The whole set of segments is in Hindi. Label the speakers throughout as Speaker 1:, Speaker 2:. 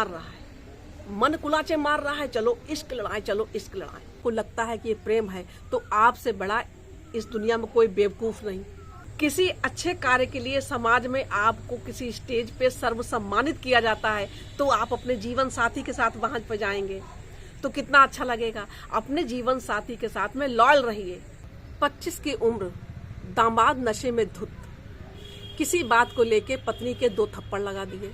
Speaker 1: मार रहा है, मन कुलाचे मार रहा है, चलो इश्क लड़ाएं, चलो इश्क लड़ाएं। को लगता है कि ये प्रेम है, तो आपसे बड़ा इस दुनिया में कोई बेवकूफ नहीं। किसी अच्छे कार्य के लिए समाज में आपको किसी स्टेज पे सर्वसम्मानित किया जाता है, तो आप अपने जीवन साथी के साथ वहां पे जाएंगे तो कितना अच्छा लगेगा। अपने जीवन साथी के साथ में लॉयल रहिए। 25 की उम्र, दामाद नशे में धुत, किसी बात को लेके पत्नी के 2 थप्पड़ लगा दिए।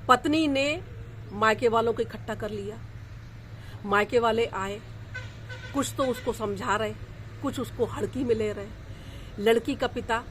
Speaker 1: पत्नी ने मायके वालों को इकट्ठा कर लिया। मायके वाले आए, कुछ तो उसको समझा रहे, कुछ उसको हड़की में ले रहे। लड़की का पिता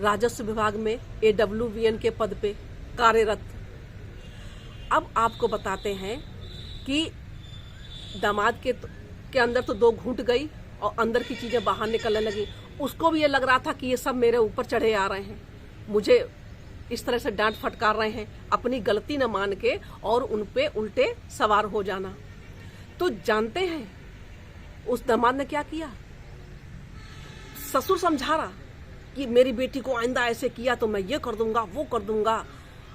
Speaker 1: राजस्व विभाग में AWVN के पद पे कार्यरत। अब आपको बताते हैं कि दामाद के अंदर तो 2 घूंट गई और अंदर की चीजें बाहर निकलने लगी। उसको भी ये लग रहा था कि ये सब मेरे ऊपर चढ़े आ रहे हैं, मुझे इस तरह से डांट फटकार रहे हैं, अपनी गलती न मान के और उन पे उल्टे सवार हो जाना। तो जानते हैं उस दामाद ने क्या किया? ससुर समझा रहा कि मेरी बेटी को आइंदा ऐसे किया तो मैं ये कर दूंगा, वो कर दूंगा,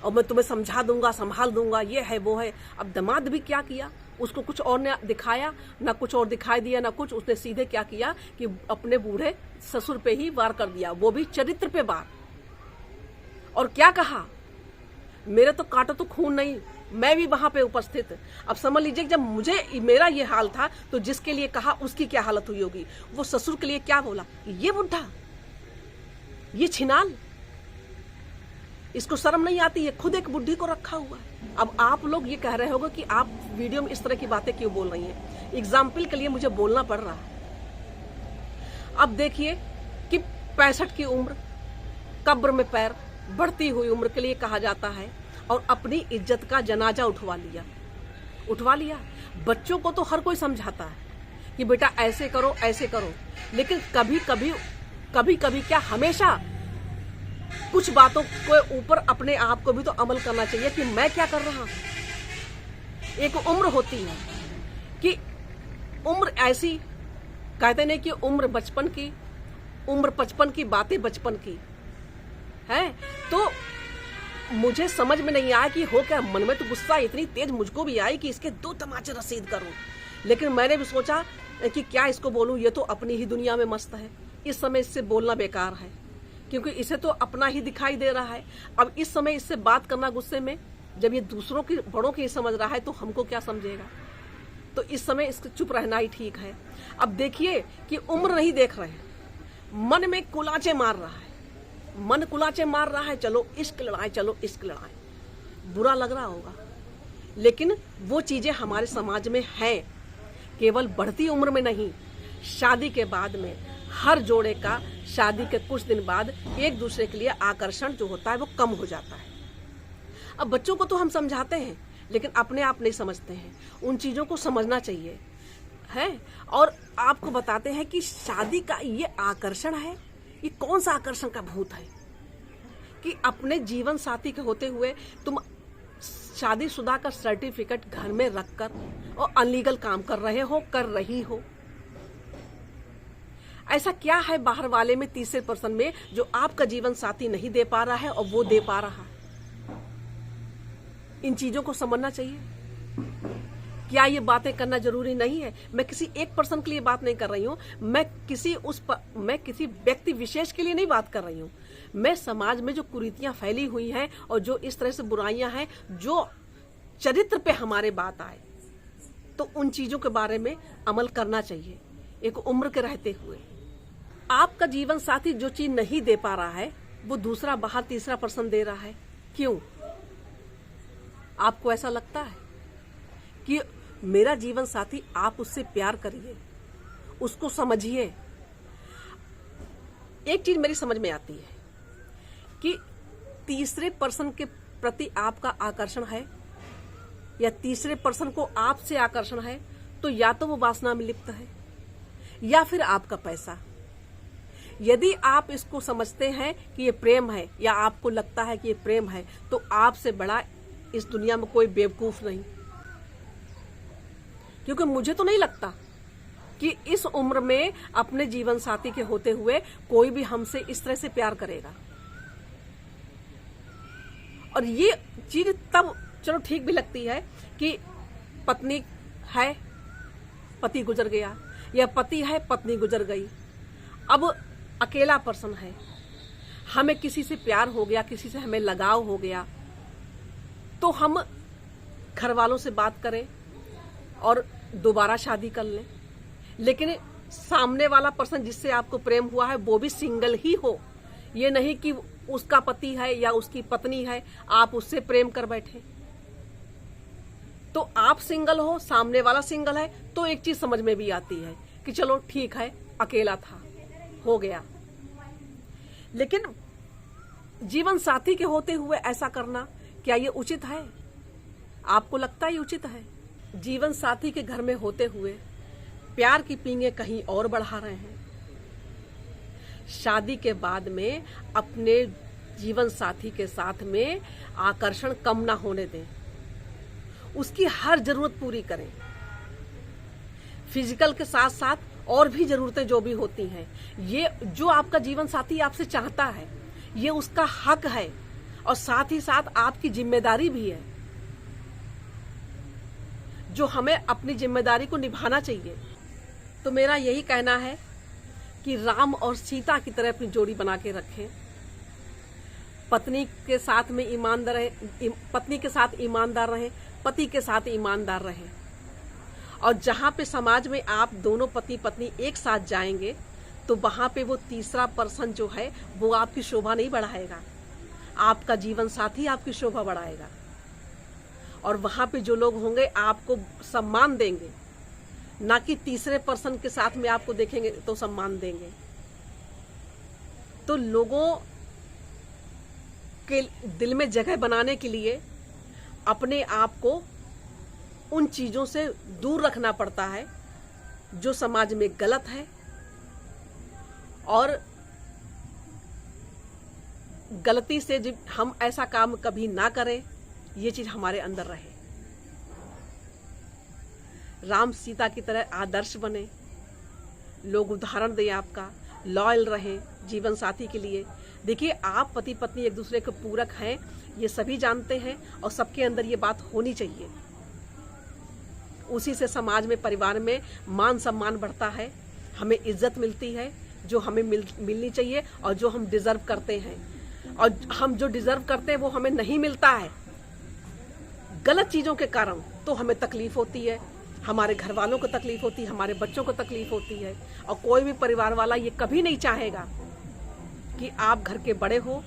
Speaker 1: और मैं तुम्हें समझा दूंगा, संभाल दूंगा, ये है वो है। अब दामाद भी क्या किया? उसको कुछ और ने दिखाया, ना कुछ और दिखाई दिया, ना कुछ। उसने सीधे क्या किया कि अपने बूढ़े ससुर पे ही वार कर दिया, वो भी चरित्र पे वार। और क्या कहा? मेरे तो काटो तो खून नहीं, मैं भी वहां पे उपस्थित। अब समझ लीजिए जब मुझे मेरा ये हाल था तो जिसके लिए कहा उसकी क्या हालत हुई होगी। वो ससुर के लिए क्या बोला? ये बुढ़ा, ये छिनाल, इसको शर्म नहीं आती, ये खुद एक बुढ़ी को रखा हुआ है। अब आप लोग ये कह रहे होंगे कि आप वीडियो में इस तरह की बातें क्यों बोल रही हैं। एग्जाम्पल के लिए मुझे बोलना पड़ रहा है। अब देखिए कि 65 की उम्र, कब्र में पैर, बढ़ती हुई उम्र के लिए कहा जाता है, और अपनी इज्जत का जनाजा उठवा लिया। बच्चों को तो हर कोई समझाता है कि बेटा ऐसे करो, ऐसे करो, लेकिन कभी कभी क्या हमेशा कुछ बातों के ऊपर अपने आप को भी तो अमल करना चाहिए कि मैं क्या कर रहा हूं। एक उम्र होती है कि उम्र ऐसी, कहते नहीं कि उम्र बचपन की, उम्र 55 की, बातें बचपन की है। तो मुझे समझ में नहीं आया कि हो क्या। मन में तो गुस्सा इतनी तेज मुझको भी आई कि इसके 2 तमाचे रसीद करूं, लेकिन मैंने भी सोचा कि क्या इसको बोलूं, ये तो अपनी ही दुनिया में मस्त है। इस समय इससे बोलना बेकार है, क्योंकि इसे तो अपना ही दिखाई दे रहा है। अब इस समय इससे बात करना गुस्से में, जब ये दूसरों की, बड़ों की समझ रहा है तो हमको क्या समझेगा। तो इस समय इसको चुप रहना ही ठीक है। अब देखिए कि उम्र नहीं देख रहे हैं, मन में कुलाचे मार रहा है, मन कुलाचे मार रहा है, चलो इश्क लड़ाएं, चलो इश्क लड़ाएं। बुरा लग रहा होगा, लेकिन वो चीजें हमारे समाज में हैं। केवल बढ़ती उम्र में नहीं, शादी के बाद में हर जोड़े का शादी के कुछ दिन बाद एक दूसरे के लिए आकर्षण जो होता है वो कम हो जाता है। अब बच्चों को तो हम समझाते हैं, लेकिन अपने आप नहीं समझते हैं। उन चीजों को समझना चाहिए है। और आपको बताते हैं कि शादी का ये आकर्षण है, ये कौन सा आकर्षण का भूत है कि अपने जीवन साथी के होते हुए तुम शादीशुदा का सर्टिफिकेट घर में रखकर और अनलीगल काम कर रहे हो, कर रही हो। ऐसा क्या है बाहर वाले में, तीसरे पर्सन में, जो आपका जीवन साथी नहीं दे पा रहा है और वो दे पा रहा है? इन चीजों को समझना चाहिए। क्या ये बातें करना जरूरी नहीं है? मैं किसी एक पर्सन के लिए बात नहीं कर रही हूँ, मैं किसी व्यक्ति विशेष के लिए नहीं बात कर रही हूँ। मैं समाज में जो कुरीतियां फैली हुई हैं और जो इस तरह से बुराइयां हैं, जो चरित्र पे हमारे बात आए, तो उन चीजों के बारे में अमल करना चाहिए एक उम्र के रहते हुए। आपका जीवन साथी जो चीज नहीं दे पा रहा है, वो दूसरा बाहर तीसरा पर्सन दे रहा है। क्यों? आपको ऐसा लगता है कि मेरा जीवन साथी, आप उससे प्यार करिए, उसको समझिए। एक चीज मेरी समझ में आती है कि तीसरे पर्सन के प्रति आपका आकर्षण है या तीसरे पर्सन को आपसे आकर्षण है, तो या तो वो वासना में लिप्त है या फिर आपका पैसा। यदि आप इसको समझते हैं कि ये प्रेम है, या आपको लगता है कि ये प्रेम है, तो आपसे बड़ा इस दुनिया में कोई बेवकूफ नहीं। क्योंकि मुझे तो नहीं लगता कि इस उम्र में अपने जीवन साथी के होते हुए कोई भी हमसे इस तरह से प्यार करेगा। और ये चीज तब चलो ठीक भी लगती है कि पत्नी है, पति गुजर गया, या पति है, पत्नी गुजर गई, अब अकेला पर्सन है, हमें किसी से प्यार हो गया, किसी से हमें लगाव हो गया, तो हम घर वालों से बात करें और दोबारा शादी कर लें। लेकिन सामने वाला पर्सन जिससे आपको प्रेम हुआ है वो भी सिंगल ही हो, ये नहीं कि उसका पति है या उसकी पत्नी है, आप उससे प्रेम कर बैठे। तो आप सिंगल हो, सामने वाला सिंगल है, तो एक चीज समझ में भी आती है कि चलो ठीक है, अकेला था, हो गया। लेकिन जीवन साथी के होते हुए ऐसा करना, क्या ये उचित है? आपको लगता है ये उचित है? जीवन साथी के घर में होते हुए प्यार की पींगे कहीं और बढ़ा रहे हैं। शादी के बाद में अपने जीवन साथी के साथ में आकर्षण कम ना होने दें, उसकी हर जरूरत पूरी करें। फिजिकल के साथ साथ और भी जरूरतें जो भी होती हैं, ये जो आपका जीवन साथी आपसे चाहता है, ये उसका हक है और साथ ही साथ आपकी जिम्मेदारी भी है, जो हमें अपनी जिम्मेदारी को निभाना चाहिए। तो मेरा यही कहना है कि राम और सीता की तरह अपनी जोड़ी बना के रखें। पत्नी के साथ में ईमानदार रहें, पत्नी के साथ ईमानदार रहें, पति के साथ ईमानदार रहें। और जहां पे समाज में आप दोनों पति पत्नी एक साथ जाएंगे, तो वहां पे वो तीसरा पर्सन जो है वो आपकी शोभा नहीं बढ़ाएगा, आपका जीवन साथी आपकी शोभा बढ़ाएगा। और वहां पे जो लोग होंगे आपको सम्मान देंगे, ना कि तीसरे पर्सन के साथ में आपको देखेंगे तो सम्मान देंगे। तो लोगों के दिल में जगह बनाने के लिए अपने आप को उन चीजों से दूर रखना पड़ता है जो समाज में गलत है, और गलती से जब हम ऐसा काम कभी ना करें, ये चीज हमारे अंदर रहे। राम सीता की तरह आदर्श बने, लोग उदाहरण दें आपका, लॉयल रहें जीवन साथी के लिए। देखिए, आप पति पत्नी एक दूसरे के पूरक हैं, ये सभी जानते हैं और सबके अंदर ये बात होनी चाहिए। उसी से समाज में, परिवार में मान सम्मान बढ़ता है, हमें इज्जत मिलती है जो हमें मिलनी चाहिए और जो हम डिजर्व करते हैं। और हम जो डिजर्व करते हैं वो हमें नहीं मिलता है गलत चीजों के कारण, तो हमें तकलीफ होती है, हमारे घर वालों को तकलीफ होती है, हमारे बच्चों को तकलीफ होती है। और कोई भी परिवार वाला ये कभी नहीं चाहेगा कि आप घर के बड़े हो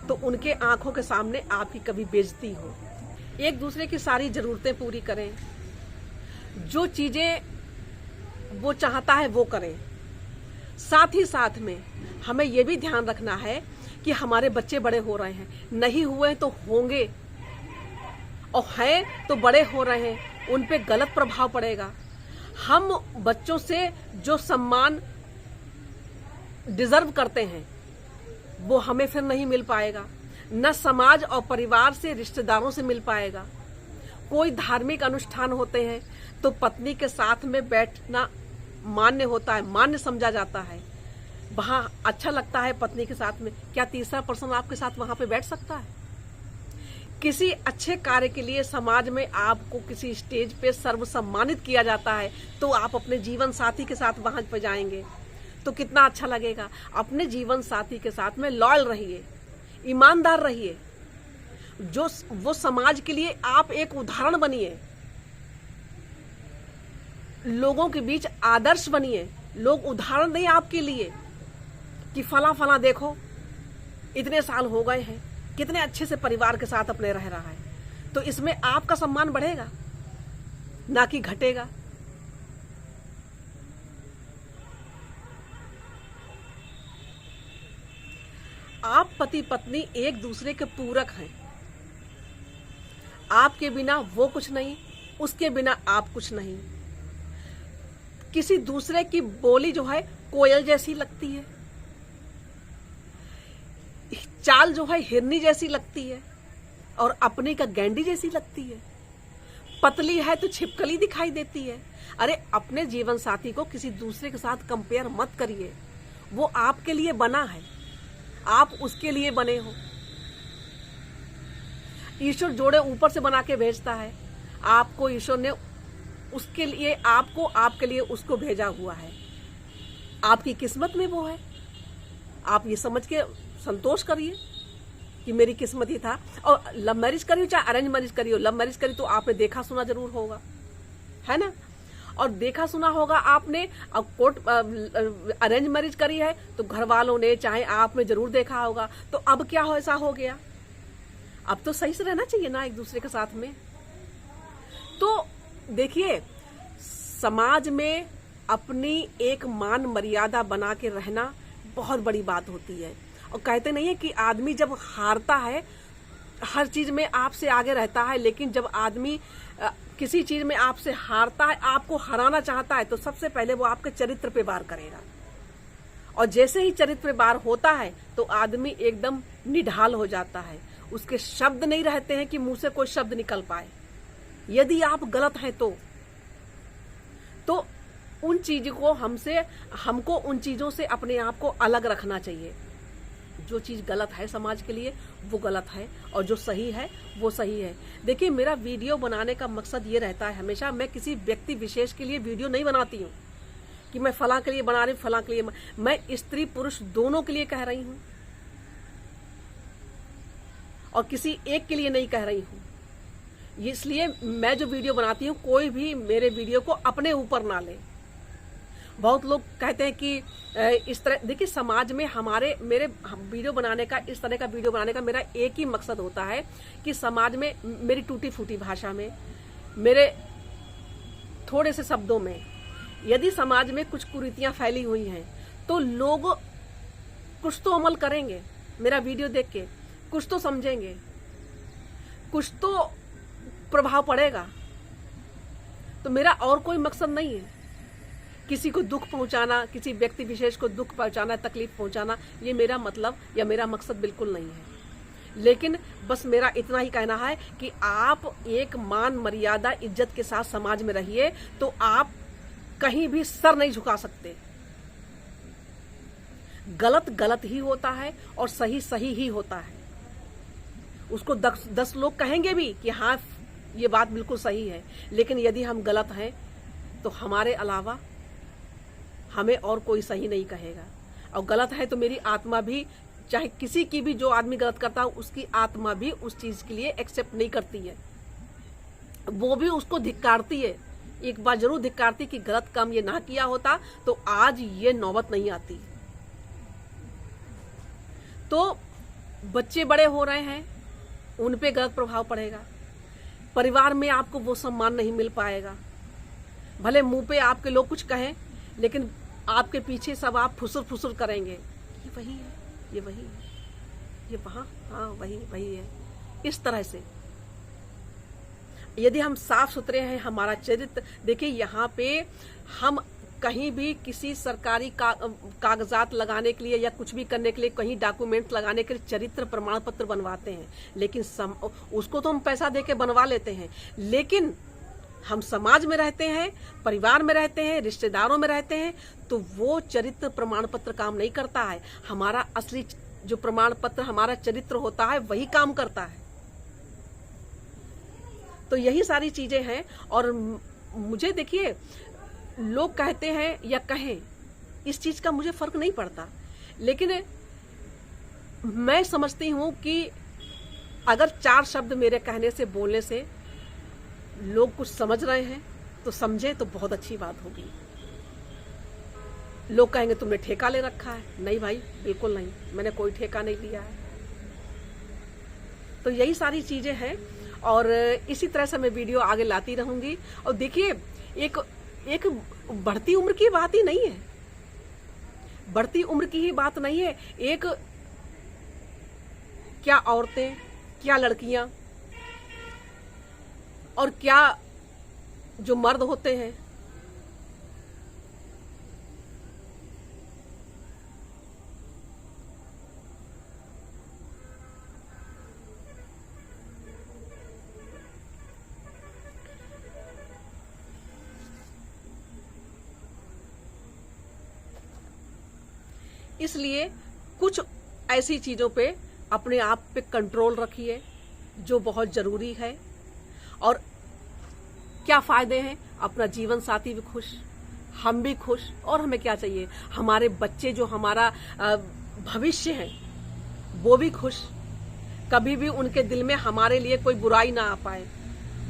Speaker 1: तो उनके आंखों के सामने आपकी कभी बेइज्जती हो। एक दूसरे की सारी जरूरतें पूरी करें, जो चीजें वो चाहता है वो करें। साथ ही साथ में हमें ये भी ध्यान रखना है कि हमारे बच्चे बड़े हो रहे हैं, नहीं हुए तो होंगे, और हैं तो बड़े हो रहे हैं, उन पे गलत प्रभाव पड़ेगा। हम बच्चों से जो सम्मान डिजर्व करते हैं वो हमें फिर नहीं मिल पाएगा, न समाज और परिवार से, रिश्तेदारों से मिल पाएगा। कोई धार्मिक अनुष्ठान होते हैं तो पत्नी के साथ में बैठना मान्य होता है, मान्य समझा जाता है, वहां अच्छा लगता है पत्नी के साथ में। क्या तीसरा पर्सन आपके साथ वहां पे बैठ सकता है? किसी अच्छे कार्य के लिए समाज में आपको किसी स्टेज पे सर्व सम्मानित किया जाता है, तो आप अपने जीवन साथी के साथ वहां पे जाएंगे तो कितना अच्छा लगेगा। अपने जीवन साथी के साथ में लॉयल रहिए, ईमानदार रहिए, जो वो समाज के लिए आप एक उदाहरण बनिए, लोगों के बीच आदर्श बनिए। लोग उदाहरण दें आपके लिए कि फला फला देखो, इतने साल हो गए हैं, कितने अच्छे से परिवार के साथ अपने रह रहा है। तो इसमें आपका सम्मान बढ़ेगा, ना कि घटेगा। आप पति पत्नी एक दूसरे के पूरक हैं, आपके बिना वो कुछ नहीं, उसके बिना आप कुछ नहीं। किसी दूसरे की बोली जो है कोयल जैसी लगती है, चाल जो है हिरनी जैसी लगती है, और अपनी का गैंडी जैसी लगती है। पतली है तो छिपकली दिखाई देती है। अरे अपने जीवन साथी को किसी दूसरे के साथ कंपेयर मत करिए, वो आपके लिए बना है, आप उसके लिए बने हो। ईश्वर जोड़े ऊपर से बना के भेजता है। आपको ईश्वर ने उसके लिए आपको आपके लिए उसको भेजा हुआ है। आपकी किस्मत में वो है। आप ये समझ के संतोष करिए कि मेरी किस्मत ही था। और लव मैरिज करी हो चाहे अरेंज मैरिज करी हो, लव मैरिज करी तो आपने देखा सुना जरूर होगा, है ना। और देखा सुना होगा आपने। अब कोर्ट अरेंज मैरिज करी है तो घर वालों ने चाहे आप में जरूर देखा होगा। तो अब क्या हो, ऐसा हो गया। अब तो सही से रहना चाहिए ना एक दूसरे के साथ में। तो देखिए, समाज में अपनी एक मान मर्यादा बना के रहना बहुत बड़ी बात होती है। और कहते नहीं है कि आदमी जब हारता है हर चीज में आपसे आगे रहता है, लेकिन जब आदमी किसी चीज में आपसे हारता है, आपको हराना चाहता है, तो सबसे पहले वो आपके चरित्र पे वार करेगा। और जैसे ही चरित्र पे वार होता है तो आदमी एकदम निढाल हो जाता है। उसके शब्द नहीं रहते हैं कि मुंह से कोई शब्द निकल पाए। यदि आप गलत हैं तो उन चीजों को हमको उन चीजों से अपने आप को अलग रखना चाहिए। जो चीज गलत है समाज के लिए वो गलत है, और जो सही है वो सही है। देखिए, मेरा वीडियो बनाने का मकसद ये रहता है हमेशा, मैं किसी व्यक्ति विशेष के लिए वीडियो नहीं बनाती हूँ कि मैं फलां के लिए बना रही हूँ, फलां के लिए। मैं स्त्री पुरुष दोनों के लिए कह रही हूँ और किसी एक के लिए नहीं कह रही हूँ। इसलिए मैं जो वीडियो बनाती हूँ, कोई भी मेरे वीडियो को अपने ऊपर ना ले। बहुत लोग कहते हैं कि इस तरह, देखिए समाज में मेरे वीडियो बनाने का, इस तरह का वीडियो बनाने का मेरा एक ही मकसद होता है कि समाज में मेरी टूटी फूटी भाषा में, मेरे थोड़े से शब्दों में, यदि समाज में कुछ कुरीतियां फैली हुई हैं तो लोग कुछ तो अमल करेंगे। मेरा वीडियो देख के कुछ तो समझेंगे, कुछ तो प्रभाव पड़ेगा। तो मेरा और कोई मकसद नहीं है किसी को दुख पहुंचाना, किसी व्यक्ति विशेष को दुख पहुंचाना, तकलीफ पहुंचाना। ये मेरा मतलब या मेरा मकसद बिल्कुल नहीं है। लेकिन बस मेरा इतना ही कहना है कि आप एक मान मर्यादा इज्जत के साथ समाज में रहिए, तो आप कहीं भी सर नहीं झुका सकते। गलत गलत ही होता है और सही सही ही होता है। उसको 10 लोग कहेंगे भी कि हाँ ये बात बिल्कुल सही है, लेकिन यदि हम गलत हैं तो हमारे अलावा हमें और कोई सही नहीं कहेगा। और गलत है तो मेरी आत्मा भी, चाहे किसी की भी, जो आदमी गलत करता है उसकी आत्मा भी उस चीज के लिए एक्सेप्ट नहीं करती है, वो भी उसको धिक्कारती है। एक बार जरूर धिक्कारती कि गलत काम ये ना किया होता तो आज ये नौबत नहीं आती। तो बच्चे बड़े हो रहे हैं, उन पे गलत प्रभाव पड़ेगा। परिवार में आपको वो सम्मान नहीं मिल पाएगा। भले मुंह पे आपके लोग कुछ कहें, लेकिन आपके पीछे सब आप फुसुर फुसुर करेंगे, ये वही है, ये वही है, ये वहां, हाँ वही है। इस तरह से यदि हम साफ सुथरे हैं, हमारा चरित्र, देखिए यहाँ पे हम कहीं भी किसी सरकारी कागजात लगाने के लिए या कुछ भी करने के लिए, कहीं डॉक्यूमेंट लगाने के लिए चरित्र प्रमाण पत्र बनवाते हैं, लेकिन उसको तो हम पैसा देके बनवा लेते हैं। लेकिन हम समाज में रहते हैं, परिवार में रहते हैं, रिश्तेदारों में रहते हैं, तो वो चरित्र प्रमाण पत्र काम नहीं करता है। हमारा असली जो प्रमाण पत्र, हमारा चरित्र होता है, वही काम करता है। तो यही सारी चीजें हैं। और मुझे देखिए, लोग कहते हैं या कहें, इस चीज का मुझे फर्क नहीं पड़ता, लेकिन मैं समझती हूं कि अगर 4 शब्द मेरे कहने से, बोलने से लोग कुछ समझ रहे हैं तो समझे तो बहुत अच्छी बात होगी। लोग कहेंगे तुमने ठेका ले रखा है। नहीं भाई, बिल्कुल नहीं, मैंने कोई ठेका नहीं लिया है। तो यही सारी चीजें हैं और इसी तरह से मैं वीडियो आगे लाती रहूंगी। और देखिए, एक बढ़ती उम्र की बात ही नहीं है, बढ़ती उम्र की ही बात नहीं है। एक क्या औरतें, क्या लड़कियां और क्या जो मर्द होते हैं, इसलिए कुछ ऐसी चीजों पे अपने आप पे कंट्रोल रखिए। जो बहुत जरूरी है। और क्या फायदे हैं? अपना जीवन साथी भी खुश, हम भी खुश, और हमें क्या चाहिए? हमारे बच्चे जो हमारा भविष्य है वो भी खुश, कभी भी उनके दिल में हमारे लिए कोई बुराई ना आ पाए।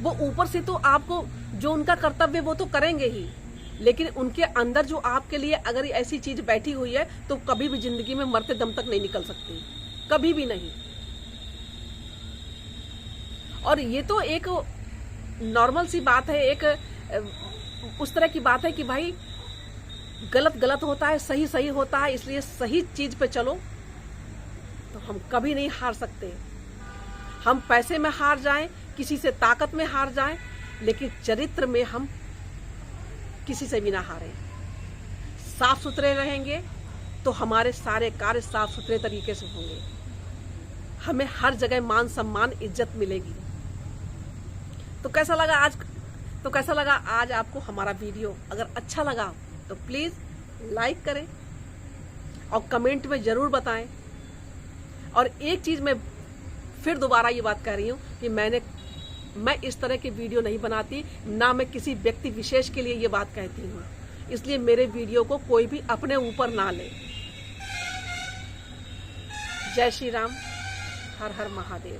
Speaker 1: वो ऊपर से तो आपको जो उनका कर्तव्य वो तो करेंगे ही, लेकिन उनके अंदर जो आपके लिए अगर ऐसी चीज बैठी हुई है तो कभी भी जिंदगी में मरते दम तक नहीं निकल सकती, कभी भी नहीं। और ये तो एक नॉर्मल सी बात है, एक उस तरह की बात है कि भाई गलत गलत होता है, सही सही होता है, इसलिए सही चीज पे चलो तो हम कभी नहीं हार सकते। हम पैसे में हार जाएं, किसी से ताकत में हार जाएं, लेकिन चरित्र में हम किसी से भी ना हारें। साफ सुथरे रहेंगे तो हमारे सारे कार्य साफ सुथरे तरीके से होंगे, हमें हर जगह मान सम्मान इज्जत मिलेगी। तो कैसा लगा आज आपको हमारा वीडियो? अगर अच्छा लगा तो प्लीज लाइक करें और कमेंट में जरूर बताएं। और एक चीज मैं फिर दोबारा ये बात कह रही हूं कि मैं इस तरह के वीडियो नहीं बनाती, ना मैं किसी व्यक्ति विशेष के लिए ये बात कहती हूँ, इसलिए मेरे वीडियो को कोई भी अपने ऊपर ना ले। जय श्री राम, हर हर महादेव।